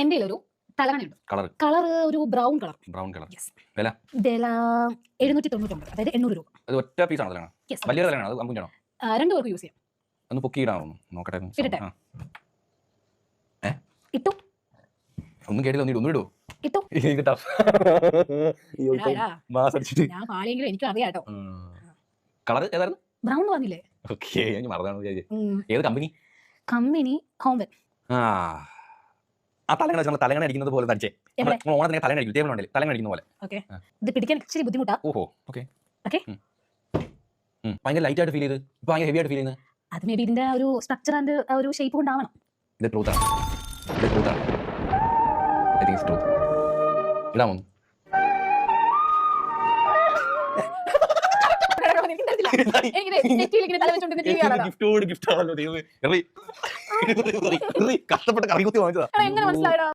എന്റെ ഒരു തലകണയുണ്ട്. കളർ ഒരു ബ്രൗൺ കളർ. വില 799, അതായത് 800 രൂപ. അത് ഒറ്റ പീസ് ആണോ? വലിയ തലയാണോ? അത് അമ്പുഞ്ചാണോ? രണ്ടു പേർക്ക് യൂസ് ചെയ്യാം. ഒന്ന് പൊക്കിയിടാമോ? നോക്കട്ടെ. ഇട്ടു. ഒന്നും കേട്ടില്ല. ഒന്നിടോ ഇട്ടു. ഞാൻ പാളിയെങ്കിലും എനിക്ക് അറിയാട്ടോ. കളർ ഏതായിരുന്നു? ബ്രൗൺ വന്നില്ലേ? ഏത് കമ്പനി? കമ്പനി ഹോംവെൽ. ആ തലങ്ങണ തലങ്ങണ അടിക്കുന്നത് പോലെ തടിച്ചേ. ഓണത്തിന് തലങ്ങണ അടിക്കും, ടേബിൾ ഉണ്ടല്ലേ തലങ്ങണ അടിക്കുന്ന പോലെ. ഇത് പിടിക്കാൻ ഇച്ചിരി ബുദ്ധിമുട്ടാ. ഓഹോ, ഓക്കെ. ഭയങ്കര ലൈറ്റ് ആയിട്ട് ഫീൽ ചെയ്ത് ഇപ്പൊ ഭയങ്കര ഹെവി ആയിട്ട് ഫീൽ ചെയ്യുന്നത്. അത് മേ ബി ഇതിന്റെ ഒരു സ്ട്രക്ചർ ആൻഡ് ഒരു ഷേപ്പ് കൊണ്ടാവണം. ഇത് ട്രൂത്ത് ആണ്. I think it's truth. ഇടാമോ? കഷ്ടപ്പെട്ട് കറികുത്തി വാങ്ങിച്ചതാ.